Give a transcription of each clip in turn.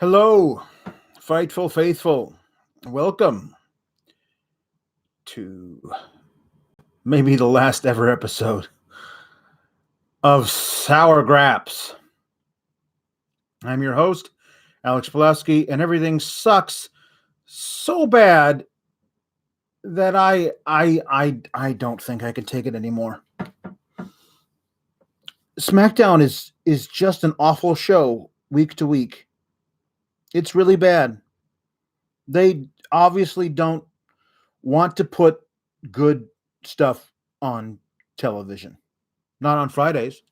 Hello, Fightful Faithful. Welcome to maybe the last ever episode of SOUR GRAPS. I'm your host, Alex Pawlowski, and everything sucks so bad that I don't think I can take it anymore. SmackDown is just an awful show week to week. It's really bad. They obviously don't want to put good stuff on television. Not on Fridays.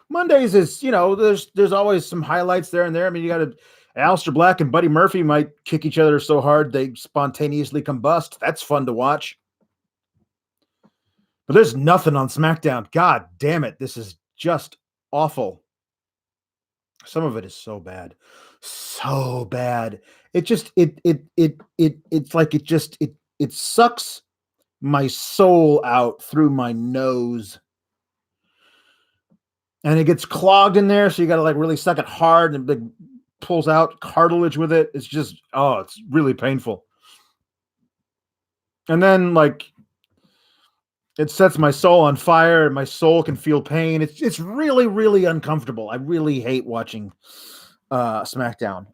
Mondays is, there's always some highlights there and there. I mean, you got Aleister Black and Buddy Murphy might kick each other so hard they spontaneously combust. That's fun to watch. But there's nothing on SmackDown. God damn it. This is just awful. Some of it is so bad. So bad. It sucks my soul out through my nose. And it gets clogged in there, so you got to really suck it hard, and it pulls out cartilage with it. It's just, it's really painful. And then it sets my soul on fire, and my soul can feel pain. It's really, really uncomfortable. I really hate watching SmackDown.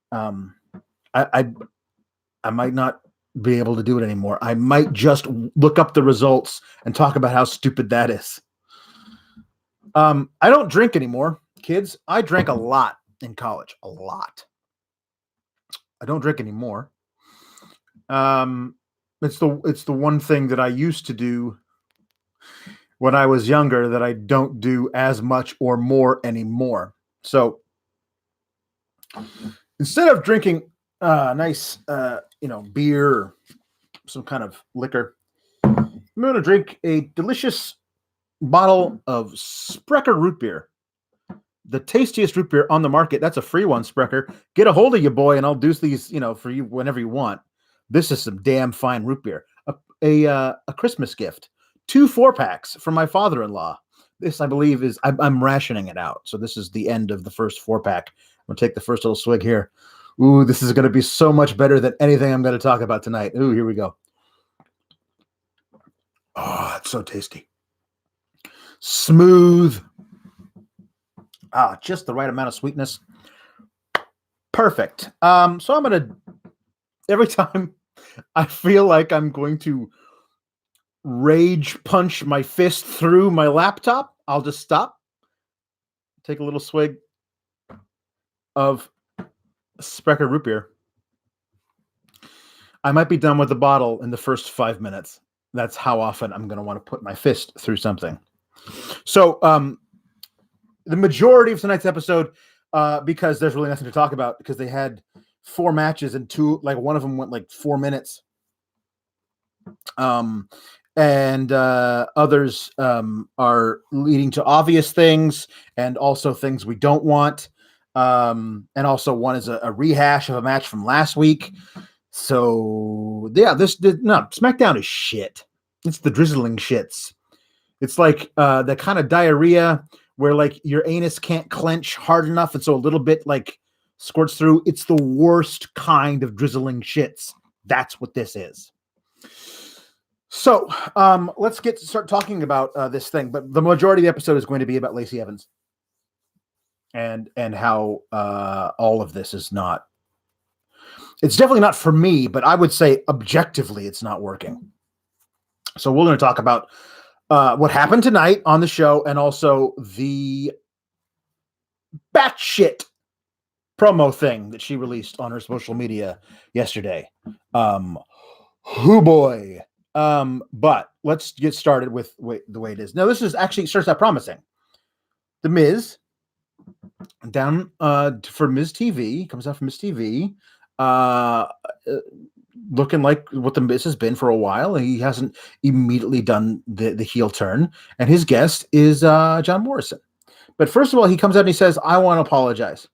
I might not be able to do it anymore. I might just look up the results and talk about how stupid that is. I don't drink anymore, kids. I drank a lot in college, a lot. I don't drink anymore. It's the one thing that I used to do when I was younger that I don't do as much or more anymore. So instead of drinking nice, beer or some kind of liquor, I'm going to drink a delicious bottle of Sprecher root beer, the tastiest root beer on the market. That's a free one, Sprecher. Get a hold of you, boy, and I'll do these, for you whenever you want. This is some damn fine root beer. A Christmas gift. 2 4-packs from my father-in-law. This, I believe, is I'm rationing it out. So this is the end of the first 4-pack. I'm gonna take the first little swig here. Ooh, this is gonna be so much better than anything I'm gonna talk about tonight. Ooh, here we go. Oh, it's so tasty. Smooth. Just the right amount of sweetness. Perfect. So I'm gonna, every time I feel like I'm going to rage punch my fist through my laptop, I'll just stop, take a little swig of Sprecher root beer. I might be done with the bottle in the first 5 minutes. That's how often I'm going to want to put my fist through something. So the majority of tonight's episode, because there's really nothing to talk about, because they had 4 matches and one of them went 4 minutes. And others are leading to obvious things and also things we don't want. And also one is a rehash of a match from last week. So yeah, SmackDown is shit. It's the drizzling shits. It's like the kind of diarrhea where your anus can't clench hard enough, and so a little bit squirts through. It's the worst kind of drizzling shits. That's what this is. So let's start talking about this thing. But the majority of the episode is going to be about Lacey Evans and how all of this is not. It's definitely not for me, but I would say objectively it's not working. So we're going to talk about what happened tonight on the show, and also the batshit promo thing that she released on her social media yesterday. Hoo boy. But let's get started with the way it is. Now, this is actually starts out promising. The Miz down for Miz TV, comes out from Miz TV, looking like what the Miz has been for a while. He hasn't immediately done the heel turn, and his guest is John Morrison. But first of all, he comes out and he says, "I want to apologize.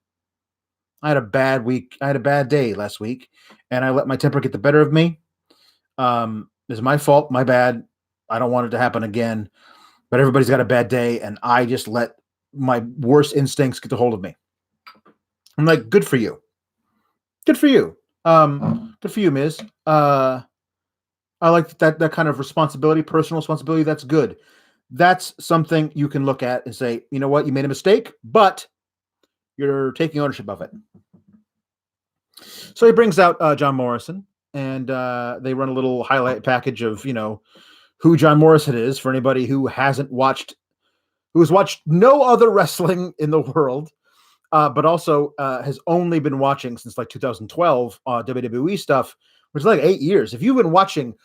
I had a bad week. I had a bad day last week, and I let my temper get the better of me. It's my fault, my bad. I don't want it to happen again. But everybody's got a bad day, and I just let my worst instincts get a hold of me." I'm like, good for you. Good for you. Good for you, Miz. I like that kind of responsibility, personal responsibility. That's good. That's something you can look at and say, you know what, you made a mistake, but you're taking ownership of it. So he brings out John Morrison, and they run a little highlight package of, who John Morrison is for anybody who has watched no other wrestling in the world, but also has only been watching since like 2012 WWE stuff, which is like 8 years. If you've been watching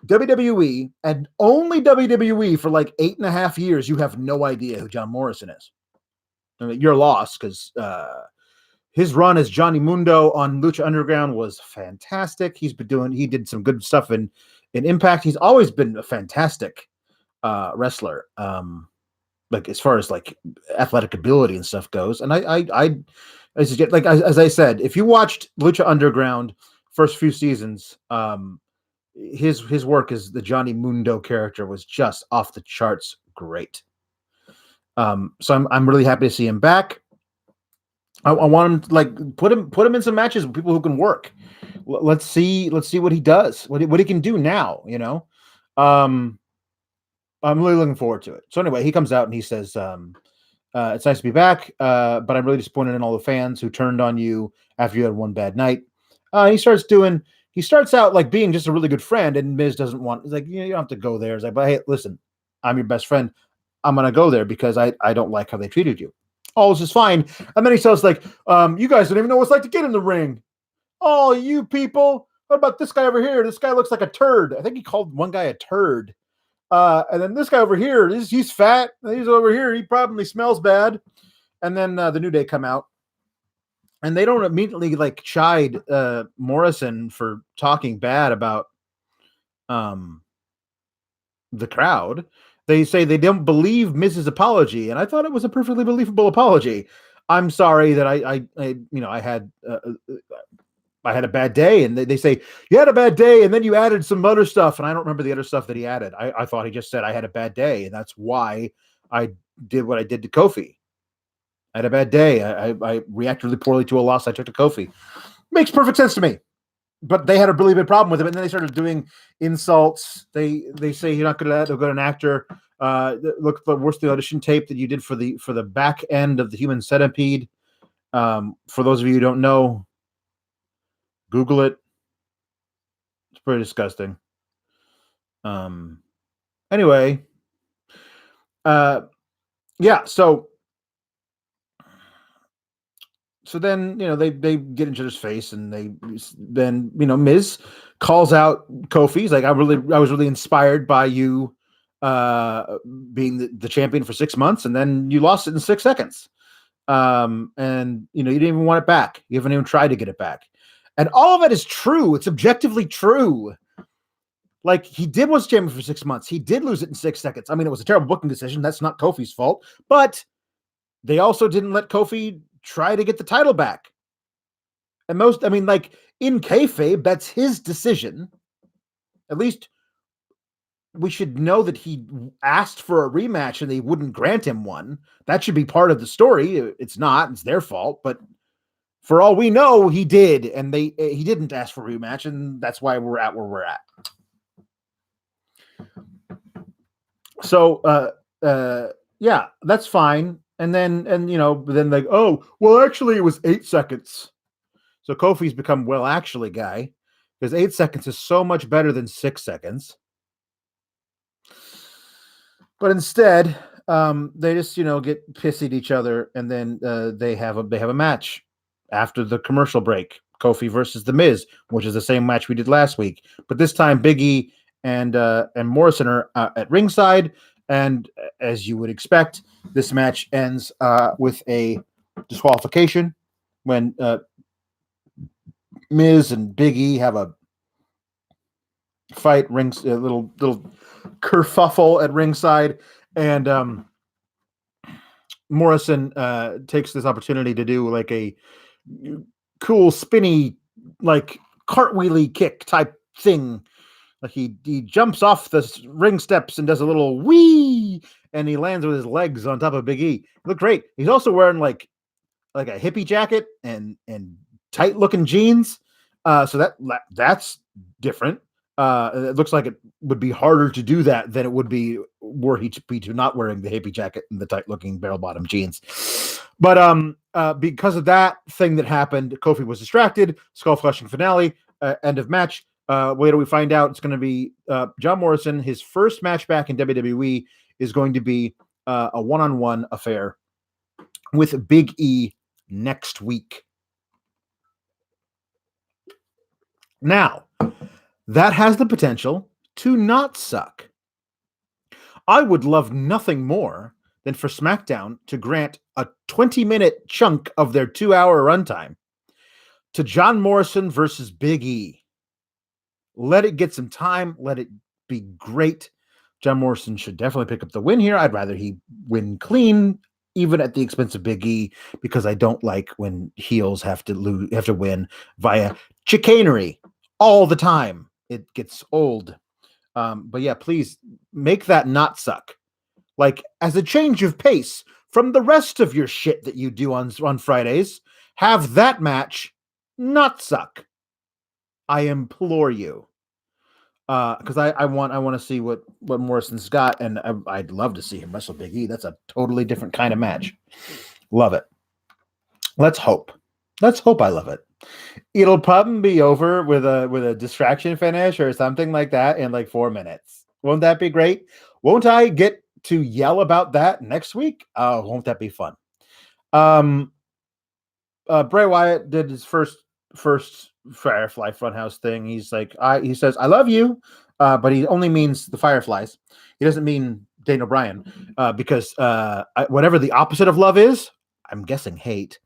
WWE and only WWE for like 8.5 years, you have no idea who John Morrison is. I mean, you're lost because his run as Johnny Mundo on Lucha Underground was fantastic. He did some good stuff in Impact. He's always been a fantastic wrestler. Like as far as like athletic ability and stuff goes. And as I said, if you watched Lucha Underground first few seasons, his work as the Johnny Mundo character was just off the charts great. So I'm really happy to see him back. I want him to like put him in some matches with people who can work. Let's see what he does, what he can do now. I'm really looking forward to it. So anyway, he comes out and he says, it's nice to be back, but I'm really disappointed in all the fans who turned on you after you had one bad night. He starts out like being just a really good friend, and Miz doesn't want, he's like, you don't have to go there. He's like, but hey, listen, I'm your best friend. I'm going to go there because I don't like how they treated you. All this is fine. And then he says like, you guys don't even know what it's like to get in the ring. Oh, you people. What about this guy over here? This guy looks like a turd. I think he called one guy a turd. And then this guy over here, he's fat. He's over here. He probably smells bad. And then the New Day come out, and they don't immediately like chide Morrison for talking bad about the crowd. They say they don't believe Miz's apology, and I thought it was a perfectly believable apology. I'm sorry that I had a bad day, and they say you had a bad day, and then you added some other stuff, and I don't remember the other stuff that he added. I thought he just said I had a bad day, and that's why I did what I did to Kofi. I had a bad day. I reacted really poorly to a loss I took to Kofi. Makes perfect sense to me. But they had a really big problem with it, and then they started doing insults. They say you're not good at an actor. Look, where's the audition tape that you did for the back end of the Human Centipede? For those of you who don't know, Google it. It's pretty disgusting. Anyway, yeah. So then, they get into his face, and then Miz calls out Kofi. He's like, I was really inspired by you being the champion for 6 months, and then you lost it in 6 seconds. And you didn't even want it back. You haven't even tried to get it back. And all of it is true. It's objectively true. Like, he was champion for 6 months. He did lose it in 6 seconds. I mean, it was a terrible booking decision. That's not Kofi's fault. But they also didn't let Kofi try to get the title back. And in kayfabe, that's his decision. At least we should know that he asked for a rematch and they wouldn't grant him one. That should be part of the story. It's not. It's their fault. But for all we know, he did, and he didn't ask for a rematch, and that's why we're at where we're at. So, yeah, that's fine. And then like, oh, well, actually, it was 8 seconds. So Kofi's become actually guy, because 8 seconds is so much better than 6 seconds. But instead, they just get pissy at each other, and then they have a match after the commercial break. Kofi versus The Miz, which is the same match we did last week, but this time Big E and Morrison are at ringside. And as you would expect, this match ends with a disqualification when Miz and Big E have a fight, a little kerfuffle at ringside, and Morrison takes this opportunity to do like a cool spinny, like cartwheely kick type thing. Like he jumps off the ring steps and does a little wee, and he lands with his legs on top of Big E. Look great. He's also wearing like a hippie jacket and tight looking jeans. So that's different. It looks like it would be harder to do that than it would be were he to be not wearing the hippie jacket and the tight looking barrel bottom jeans. But because of that thing that happened, Kofi was distracted. Skull crushing finale, end of match. Later we find out it's going to be John Morrison. His first match back in WWE is going to be a one-on-one affair with Big E next week. Now, that has the potential to not suck. I would love nothing more than for SmackDown to grant a 20-minute chunk of their 2-hour runtime to John Morrison versus Big E. Let it get some time. Let it be great. John Morrison should definitely pick up the win here. I'd rather he win clean, even at the expense of Big E, because I don't like when heels have to win via chicanery all the time. It gets old. But yeah, please make that not suck. Like, as a change of pace from the rest of your shit that you do on Fridays, have that match not suck. I implore you. Because I want to see what Morrison's got, and I'd love to see him wrestle Big E. That's a totally different kind of match. Love it. Let's hope. I love it. It'll probably be over with a distraction finish or something like that in like 4 minutes. Won't that be great? Won't I get to yell about that next week? Oh, won't that be fun? Bray Wyatt did his first Firefly Funhouse thing. He's like, he says, "I love you," but he only means the Fireflies. He doesn't mean Daniel Bryan, because whatever the opposite of love is, I'm guessing hate.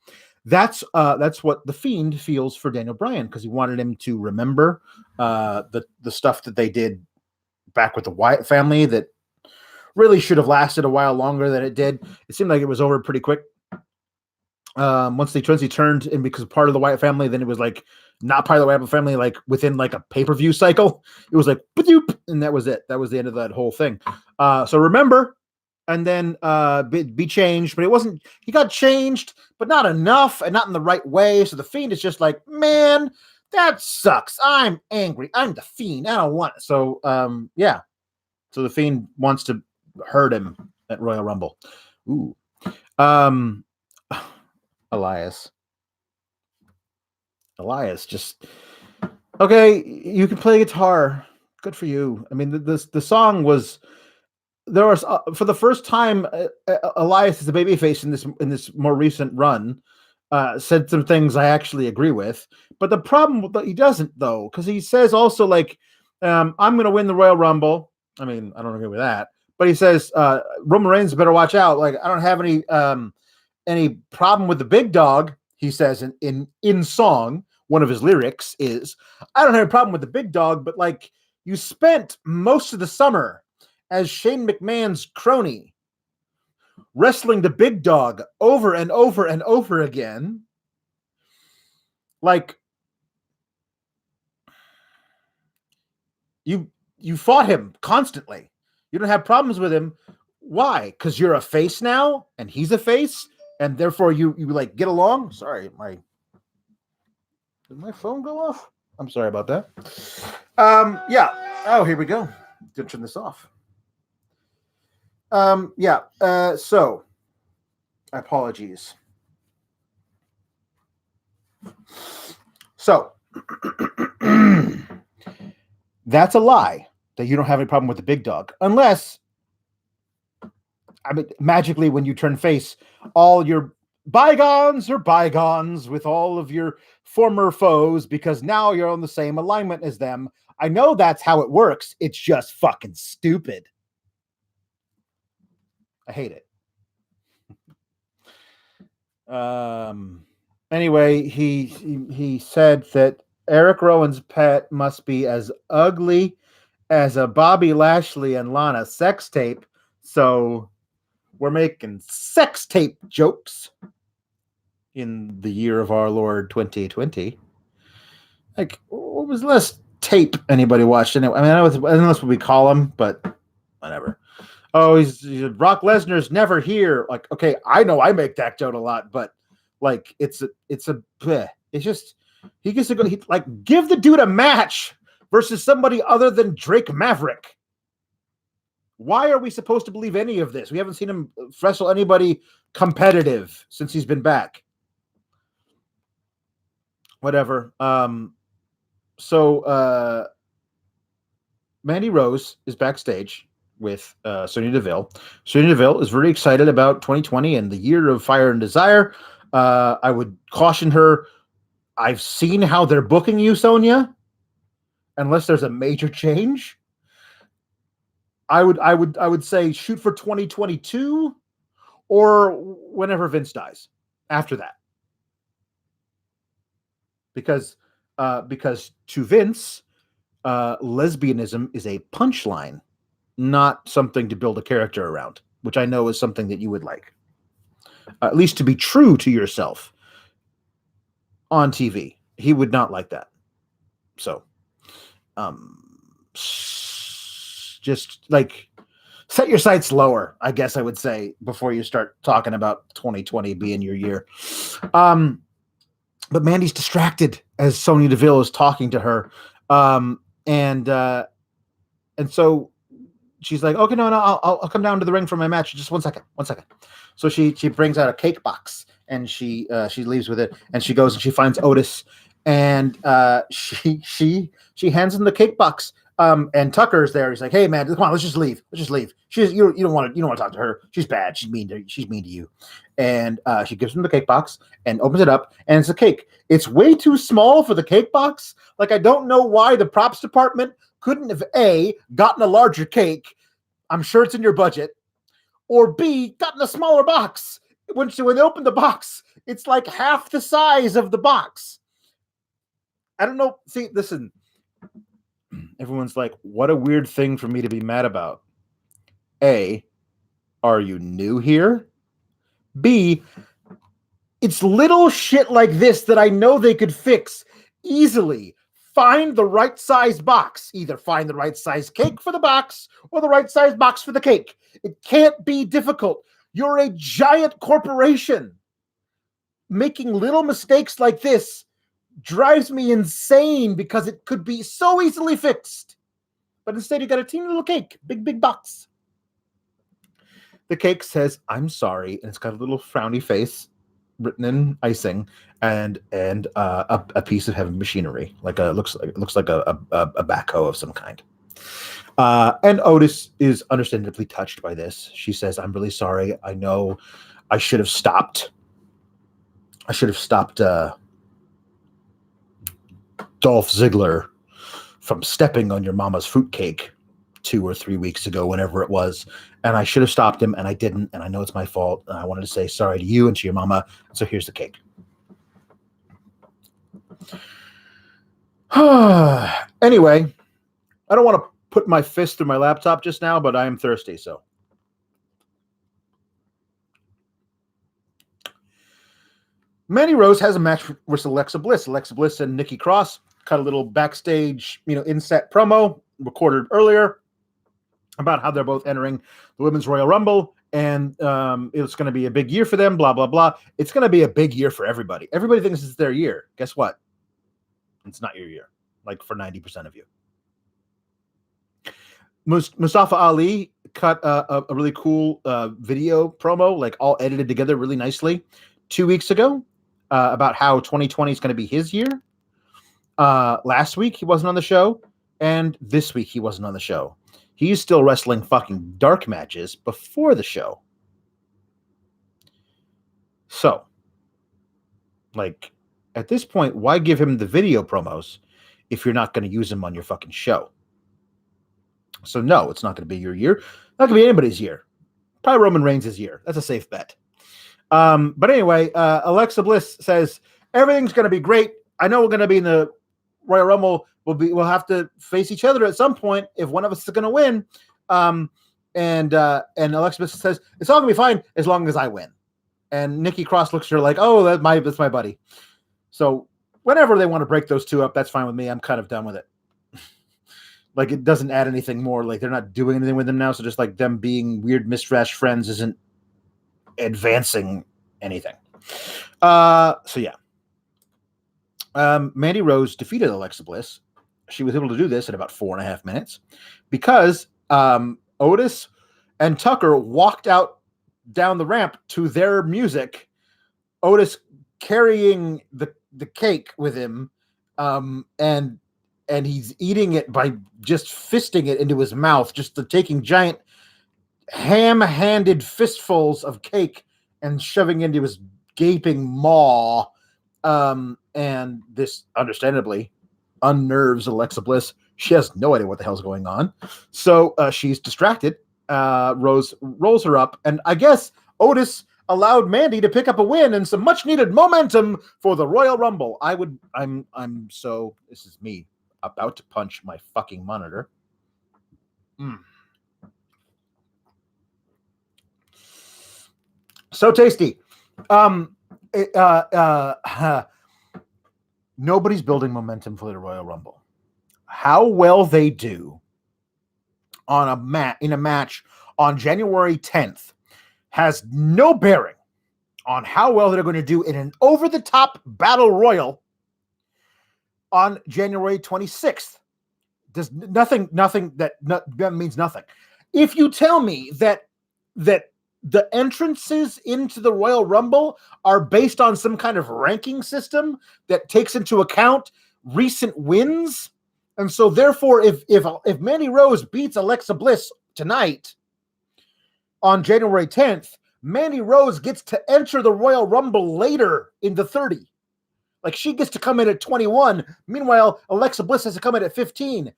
That's what the Fiend feels for Daniel Bryan, because he wanted him to remember the stuff that they did back with the Wyatt family that really should have lasted a while longer than it did. It seemed like it was over pretty quick. Once he turned in because part of the Wyatt family, then it was like not part of the Wyatt family, like within like a pay-per-view cycle. It was like, and that was it. That was the end of that whole thing. So remember, and then be changed, but it wasn't, he got changed, but not enough and not in the right way. So the Fiend is just like, man, that sucks. I'm angry. I'm the Fiend. I don't want it. So yeah. So the Fiend wants to hurt him at Royal Rumble. Ooh. Elias, just okay. You can play guitar. Good for you. I mean, the song was, there was for the first time, Elias is a babyface in this more recent run. Said some things I actually agree with, but the problem that he doesn't, though, because he says also like, I'm going to win the Royal Rumble. I mean, I don't agree with that, but he says Roman Reigns better watch out. Like, I don't have any problem with the big dog. He says in song, one of his lyrics is, I don't have a problem with the big dog, but like, you spent most of the summer as Shane McMahon's crony, wrestling the big dog over and over and over again. Like, you fought him constantly. You don't have problems with him. Why? Because you're a face now and he's a face, and therefore you like get along. Sorry, did my phone go off? I'm sorry about that. Yeah. Oh, here we go. Did turn this off. Yeah. So apologies. So that's a lie that you don't have any problem with the big dog, unless, I mean, magically when you turn face, all your bygones are bygones with all of your former foes, because now you're on the same alignment as them. I know that's how it works. It's just fucking stupid. I hate it. Anyway, he said that Eric Rowan's pet must be as ugly as a Bobby Lashley and Lana sex tape. So we're making sex tape jokes in the year of our Lord 2020. Like, what was the last tape anybody watched? Anyway, I mean, I know that's what we call him, but whatever. Oh, he's Brock Lesnar's never here. Like, okay, I know I make that joke a lot, but like, it's a bleh. It's just he gets to go. Give the dude a match versus somebody other than Drake Maverick. Why are we supposed to believe any of this? We haven't seen him wrestle anybody competitive since he's been back. Whatever. So Mandy Rose is backstage with Sonya Deville. Sonya Deville is very excited about 2020 and the year of fire and desire. I would caution her. I've seen how they're booking you, Sonya. Unless there's a major change, I would say shoot for 2022 or whenever Vince dies. After that, because to Vince, lesbianism is a punchline, not something to build a character around, which I know is something that you would like. At least to be true to yourself on TV. He would not like that. So, just like set your sights lower, I guess I would say, before you start talking about 2020 being your year. But Mandy's distracted as Sonya Deville is talking to her. And so she's like, okay, no, I'll come down to the ring for my match. Just one second. So she brings out a cake box and she leaves with it, and she goes and she finds Otis, and she hands him the cake box. And Tucker's there. He's like, hey man, come on, let's just leave. You don't want to talk to her. She's bad. She's mean to you. And she gives him the cake box and opens it up, and it's a cake. It's way too small for the cake box. Like, I don't know why the props department couldn't have A, gotten a larger cake. I'm sure it's in your budget. Or B, gotten a smaller box. When they open the box, it's like half the size of the box. I don't know. See, listen. Everyone's like, what a weird thing for me to be mad about. A, are you new here? B, it's little shit like this that I know they could fix easily. Find the right size box. Either find the right size cake for the box or the right size box for the cake. It can't be difficult. You're a giant corporation. Making little mistakes like this drives me insane because it could be so easily fixed. But instead, you got a teeny little cake, big box. The cake says, I'm sorry, and it's got a little frowny face written in icing, and a piece of heavy machinery. Looks like a backhoe of some kind. And Otis is understandably touched by this. She says, I'm really sorry. I know I should have stopped. Dolph Ziggler from stepping on your mama's fruitcake 2 or 3 weeks ago, whenever it was. And I should have stopped him, and I didn't. And I know it's my fault. And I wanted to say sorry to you and to your mama. So here's the cake. Anyway, I don't want to put my fist through my laptop just now, but I am thirsty. So Mandy Rose has a match with Alexa Bliss. Alexa Bliss and Nikki Cross cut a little backstage, inset promo recorded earlier about how they're both entering the Women's Royal Rumble, and it's going to be a big year for them, blah, blah, blah. It's going to be a big year for everybody. Everybody thinks it's their year. Guess what? It's not your year, like for 90% of you. Mustafa Ali cut a really cool video promo, like all edited together really nicely 2 weeks ago about how 2020 is going to be his year. Last week, he wasn't on the show, and this week, he wasn't on the show. He's still wrestling fucking dark matches before the show. So, at this point, why give him the video promos if you're not going to use him on your fucking show? So, no, it's not going to be your year. Not going to be anybody's year. Probably Roman Reigns' year. That's a safe bet. But anyway, Alexa Bliss says, everything's going to be great. I know we're going to be in the Royal Rumble. We'll have to face each other at some point if one of us is going to win. And Alexa Bliss says, it's all going to be fine as long as I win. And Nikki Cross looks at her like, oh, that's my buddy. So whenever they want to break those two up, that's fine with me. I'm kind of done with it. It doesn't add anything more. They're not doing anything with them now. So just them being weird mistrash friends isn't advancing anything. So yeah. Mandy Rose defeated Alexa Bliss. She was able to do this in about 4.5 minutes because Otis and Tucker walked out down the ramp to their music. Otis carrying the cake with him, and he's eating it by just fisting it into his mouth, just taking giant ham-handed fistfuls of cake and shoving into his gaping maw. And this, understandably, unnerves Alexa Bliss. She has no idea what the hell's going on. So she's distracted. Rose rolls her up, and I guess Otis allowed Mandy to pick up a win and some much needed momentum for the Royal Rumble. This is me about to punch my fucking monitor. So tasty. Nobody's building momentum for the Royal Rumble. How well they do on in a match on January 10th has no bearing on how well they're going to do in an over-the-top battle royal on January 26th. Does nothing that means nothing. If you tell me that the entrances into the Royal Rumble are based on some kind of ranking system that takes into account recent wins, and so therefore if Mandy Rose beats Alexa Bliss tonight on January 10th, Mandy Rose gets to enter the Royal Rumble later in the 30. Like, she gets to come in at 21. Meanwhile, Alexa Bliss has to come in at 15.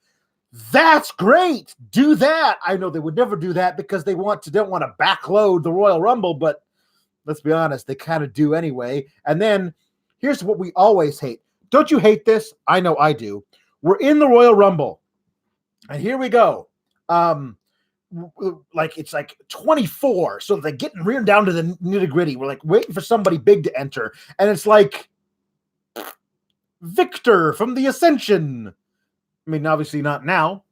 That's great. Do that. I know they would never do that because they don't want to backload the Royal Rumble, but let's be honest, they kind of do anyway. And then here's what we always hate. Don't you hate this? I know I do. We're in the Royal Rumble, and here we go. It's like 24, so they're getting reared down to the nitty-gritty. We're like waiting for somebody big to enter, and it's like Victor from the Ascension. I mean, obviously not now,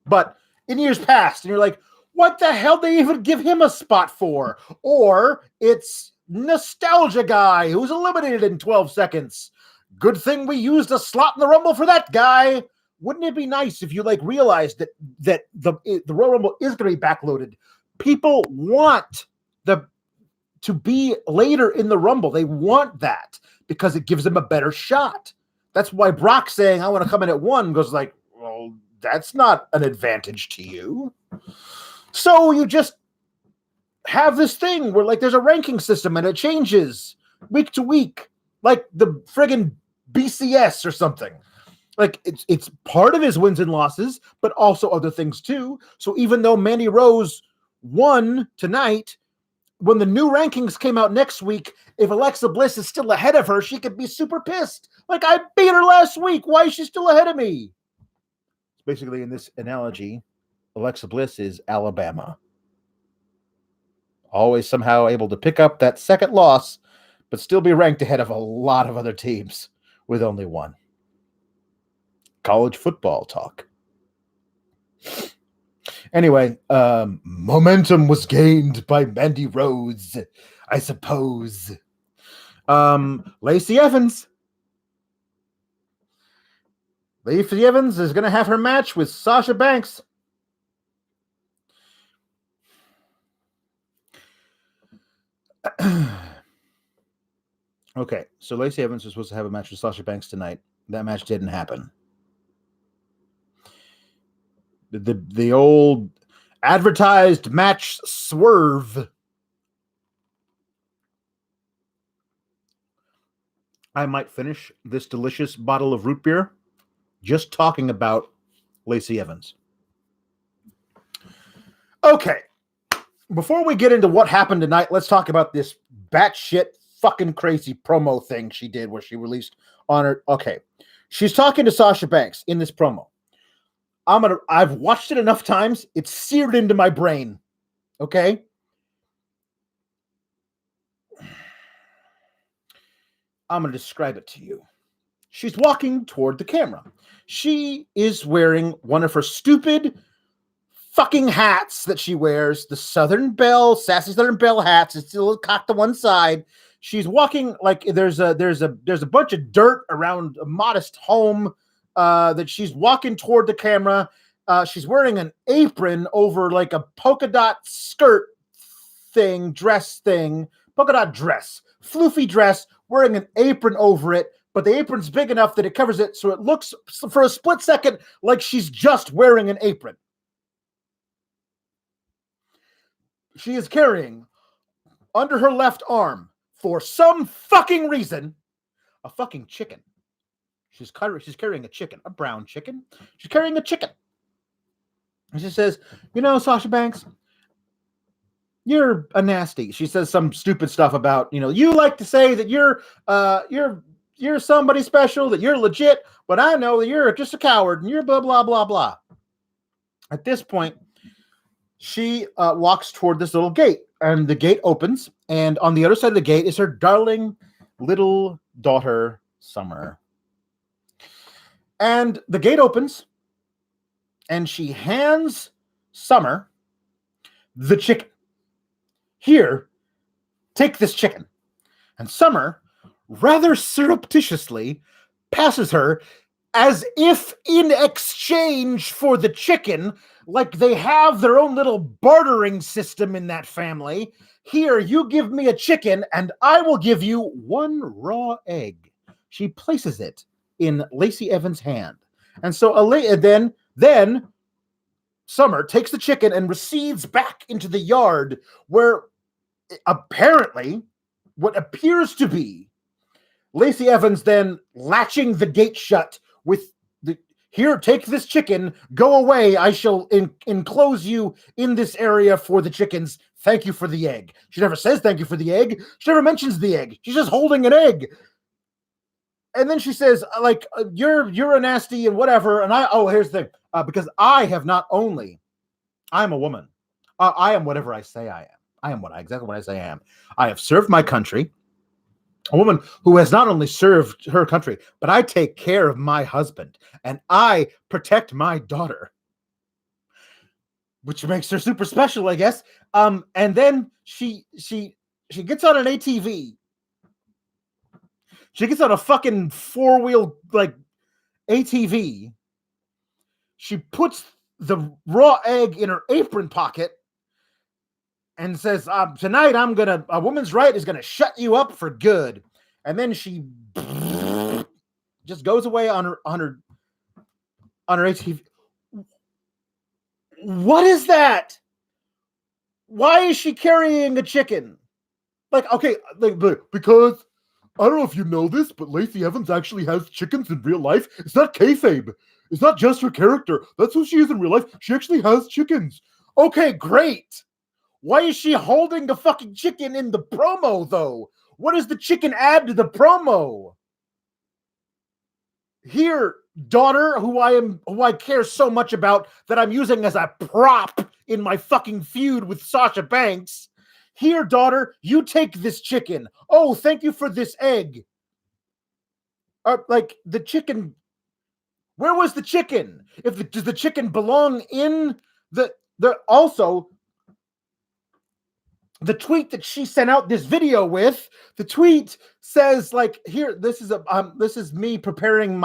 but in years past, and you're like, what the hell did they even give him a spot for? Or it's Nostalgia Guy who's eliminated in 12 seconds. Good thing we used a slot in the Rumble for that guy. Wouldn't it be nice if you realized that the Royal Rumble is going to be backloaded? People want to be later in the Rumble. They want that because it gives them a better shot. That's why Brock saying, I want to come in at 1 goes like, well, that's not an advantage to you. So you just have this thing where there's a ranking system and it changes week to week, like the friggin' BCS or something. It's part of his wins and losses, but also other things too. So even though Mandy Rose won tonight, when the new rankings came out next week, if Alexa Bliss is still ahead of her, she could be super pissed. I beat her last week. Why is she still ahead of me? Basically, in this analogy, Alexa Bliss is Alabama. Always somehow able to pick up that second loss, but still be ranked ahead of a lot of other teams with only one. College football talk. Anyway, momentum was gained by Mandy Rose, I suppose. Lacey Evans. Lacey Evans is going to have her match with Sasha Banks. Okay, so Lacey Evans was supposed to have a match with Sasha Banks tonight. That match didn't happen. The old advertised match swerve. I might finish this delicious bottle of root beer just talking about Lacey Evans. Okay, before we get into what happened tonight, let's talk about this batshit fucking crazy promo thing she did where she released on her. Okay, she's talking to Sasha Banks in this promo. I've watched it enough times. It's seared into my brain. Okay. I'm going to describe it to you. She's walking toward the camera. She is wearing one of her stupid fucking hats that she wears, the Southern Belle, sassy Southern Belle hats. It's a little cocked to one side. She's walking like there's a bunch of dirt around a modest home that she's walking toward the camera. She's wearing an apron over like a polka dot skirt thing, polka dot dress, floofy dress, wearing an apron over it, but the apron's big enough that it covers it, so it looks for a split second like she's just wearing an apron. She is carrying under her left arm, for some fucking reason, a fucking chicken. She's carrying a chicken, a brown chicken. She's carrying a chicken. And she says, you know, Sasha Banks, you're a nasty. She says some stupid stuff about, you know, you like to say that you're somebody special, that you're legit, but I know that you're just a coward and you're blah, blah, blah, blah. At this point, she walks toward this little gate, and the gate opens, and on the other side of the gate is her darling little daughter, Summer. And the gate opens, and she hands Summer the chicken. Here, take this chicken. And Summer, rather surreptitiously, passes her as if in exchange for the chicken, like they have their own little bartering system in that family. Here, you give me a chicken, and I will give you one raw egg. She places it in Lacey Evans' hand. And so then Summer takes the chicken and recedes back into the yard where apparently what appears to be Lacey Evans then latching the gate shut with the, here, take this chicken, go away. I shall enclose you in this area for the chickens. Thank you for the egg. She never says thank you for the egg. She never mentions the egg. She's just holding an egg. And then she says, like, you're a nasty and whatever. And here's the thing. Because I have not only, I'm a woman. I am whatever I say I am. I am exactly what I say I am. I have served my country. A woman who has not only served her country, but I take care of my husband and I protect my daughter, which makes her super special, I guess. And then she gets on an ATV. She gets on a fucking four-wheel like ATV. She puts the raw egg in her apron pocket and says, tonight a woman's right is gonna shut you up for good. And then she just goes away on her ATV. What is that? Why is she carrying a chicken? Like, okay, because I don't know if you know this, but Lacey Evans actually has chickens in real life. It's not kayfabe. It's not just her character. That's who she is in real life. She actually has chickens. Okay, great. Why is she holding the fucking chicken in the promo, though? What does the chicken add to the promo? Here, daughter, who I care so much about that I'm using as a prop in my fucking feud with Sasha Banks. Here, daughter, you take this chicken. Oh, thank you for this egg. Like the chicken. Where was the chicken? Does the chicken belong in the also? The tweet that she sent out this video with, the tweet says like, here, this is me preparing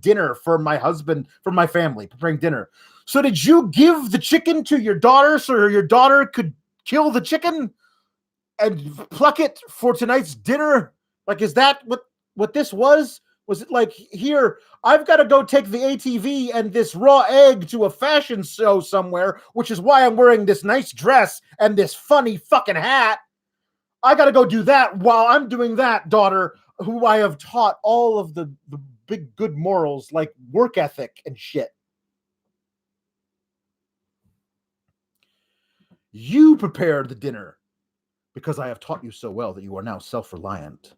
dinner for my husband, for my family, preparing dinner. So did you give the chicken to your daughter so your daughter could kill the chicken and pluck it for tonight's dinner? Like, is that what this was? Was it like, here, I've got to go take the ATV and this raw egg to a fashion show somewhere, which is why I'm wearing this nice dress and this funny fucking hat. I got to go do that while I'm doing that, daughter, who I have taught all of the big good morals like work ethic and shit. You prepared the dinner because I have taught you so well that you are now self-reliant.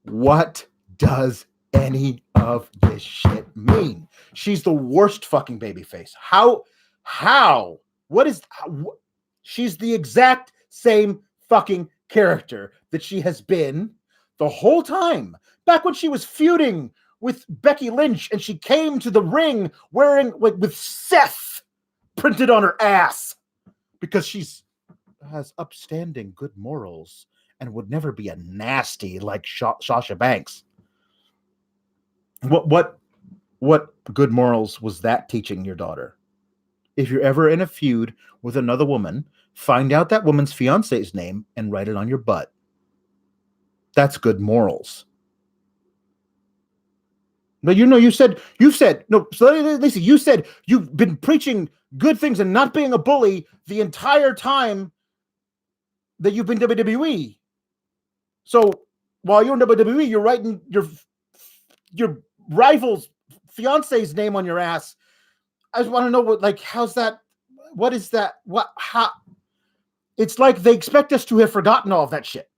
What does any of this shit mean? She's the worst fucking babyface. How? She's the exact same fucking character that she has been the whole time. Back when she was feuding with Becky Lynch, and she came to the ring wearing like with Seth printed on her ass because she's has upstanding good morals and would never be a nasty like Sasha Banks. What good morals was that teaching your daughter? If you're ever in a feud with another woman, find out that woman's fiance's name and write it on your butt. That's good morals. But you said no. So Lacey, you said you've been preaching good things and not being a bully the entire time that you've been WWE. So while you're in WWE, you're writing your rival's fiance's name on your ass. I just want to know how's that? What is that? How? It's like they expect us to have forgotten all of that shit.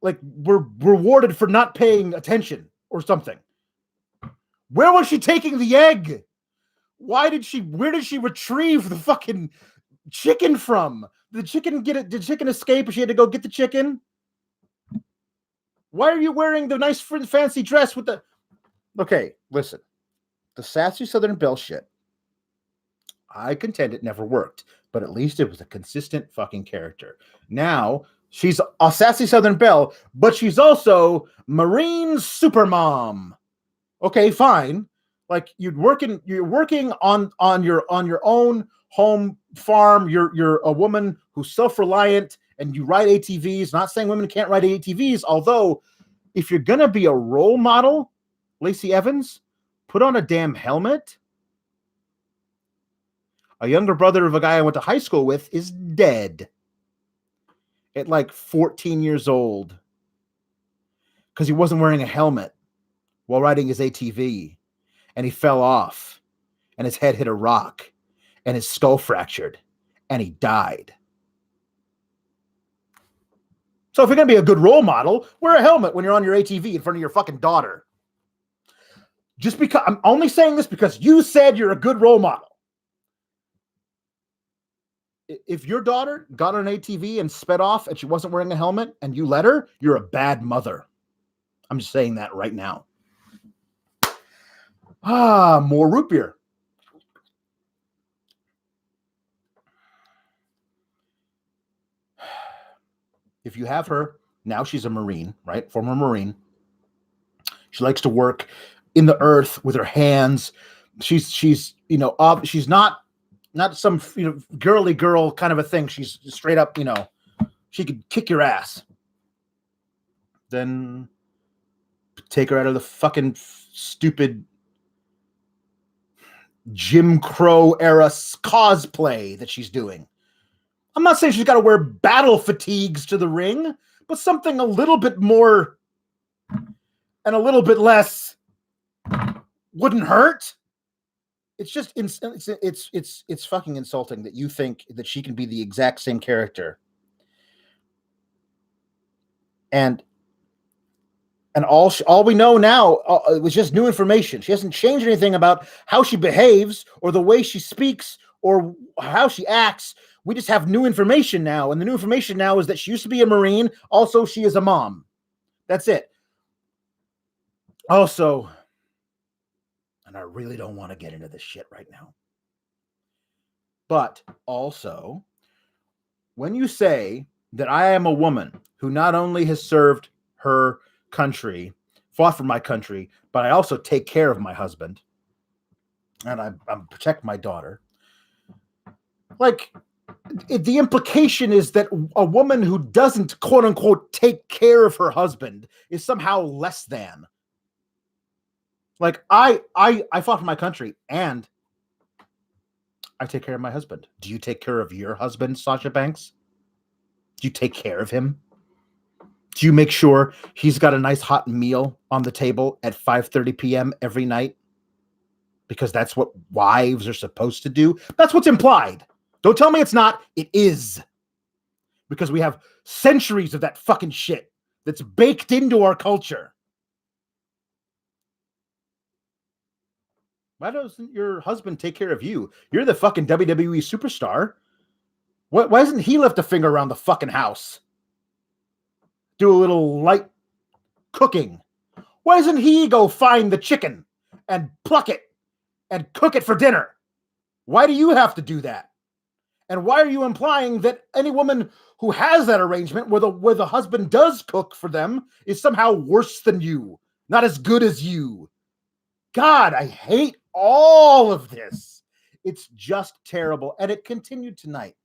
Like we're rewarded for not paying attention or something. Where was she taking the egg? Where did she retrieve the fucking chicken from? Did the chicken did chicken escape and she had to go get the chicken? Why are you wearing the nice fancy dress with the... Okay, listen. The sassy Southern Belle shit, I contend it never worked, but at least it was a consistent fucking character. Now, she's a sassy Southern Belle, but she's also Marine Supermom. Okay, fine. Like you're working on your own home farm. You're a woman who's self-reliant and you ride ATVs. Not saying women can't ride ATVs, although if you're gonna be a role model, Lacey Evans, put on a damn helmet. A younger brother of a guy I went to high school with is dead at like 14 years old because he wasn't wearing a helmet while riding his ATV, and he fell off and his head hit a rock and his skull fractured and he died. So if you're going to be a good role model, wear a helmet when you're on your ATV in front of your fucking daughter. Just because I'm only saying this because you said you're a good role model. If your daughter got on an ATV and sped off and she wasn't wearing a helmet and you let her, you're a bad mother. I'm just saying that right now. More root beer. If you have her, now she's a Marine, right? Former Marine. She likes to work in the earth with her hands. She's not some girly girl kind of a thing. She's straight up, she could kick your ass. Then take her out of the fucking stupid Jim Crow era cosplay that she's doing. I'm not saying she's got to wear battle fatigues to the ring, but something a little bit more and a little bit less wouldn't hurt. It's just it's fucking insulting that you think that she can be the exact same character. And all we know now was just new information. She hasn't changed anything about how she behaves or the way she speaks or how she acts. We just have new information now. And the new information now is that she used to be a Marine. Also, she is a mom. That's it. Also, and I really don't want to get into this shit right now, but also, when you say that I am a woman who not only has served her country, fought for my country, but I also take care of my husband and I protect my daughter, the implication is that a woman who doesn't quote unquote take care of her husband is somehow less than. I fought for my country and I take care of my husband. Do you take care of your husband, Sasha Banks? Do you take care of him? Do you make sure he's got a nice hot meal on the table at 5:30 p.m. every night? Because that's what wives are supposed to do. That's what's implied. Don't tell me it's not. It is. Because we have centuries of that fucking shit that's baked into our culture. Why doesn't your husband take care of you? You're the fucking WWE superstar. Why hasn't he left a finger around the fucking house? Do a little light cooking? Why doesn't he go find the chicken and pluck it and cook it for dinner? Why do you have to do that? And why are you implying that any woman who has that arrangement where the husband does cook for them is somehow worse than you, not as good as you? God, I hate all of this. It's just terrible. And it continued tonight.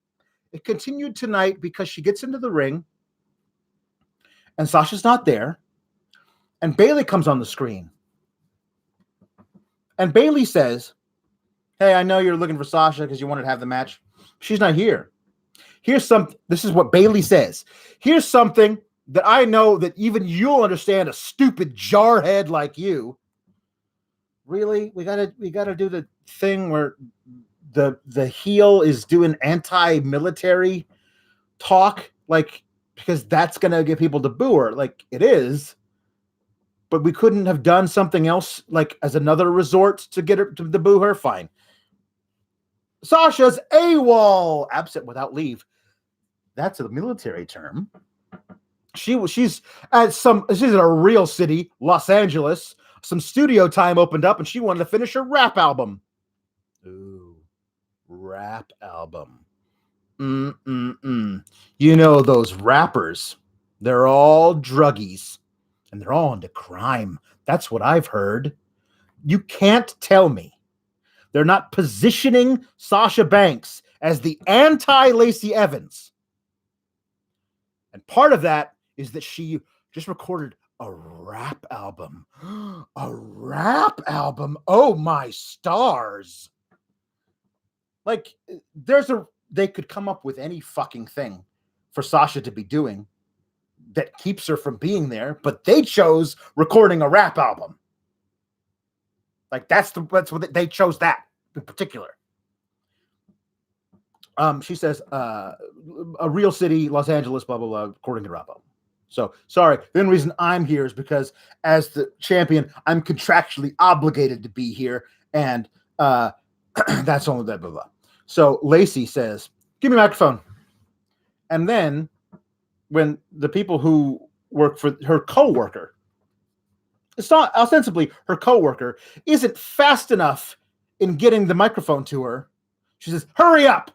It continued tonight because she gets into the ring and Sasha's not there. And Bayley comes on the screen. And Bayley says, hey, I know you're looking for Sasha because you wanted to have the match. She's not here. This is what Bayley says. Here's something that I know that even you'll understand, a stupid jarhead like you. Really? We gotta do the thing where the heel is doing anti-military talk, like, because that's gonna get people to boo her. Like, it is. But we couldn't have done something else, like as another resort to get her to boo her. Fine. Sasha's AWOL, absent without leave. That's a military term. She's at she's in a real city, Los Angeles. Some studio time opened up and she wanted to finish her rap album. Ooh, rap album. You know, those rappers, they're all druggies and they're all into crime. That's what I've heard. You can't tell me they're not positioning Sasha Banks as the anti-Lacey Evans. And part of that is that she just recorded a rap album. A rap album. Oh, my stars. Like, they could come up with any fucking thing for Sasha to be doing that keeps her from being there, but they chose recording a rap album. Like, that's what they chose, that in particular. She says, a real city, Los Angeles, blah, blah, blah, recording a rap album. So, sorry. The only reason I'm here is because as the champion, I'm contractually obligated to be here. And that's only that, blah, blah. So, Lacey says, give me a microphone. And then when the people who work for her co-worker, it's not ostensibly her co-worker, isn't fast enough in getting the microphone to her, she says, hurry up.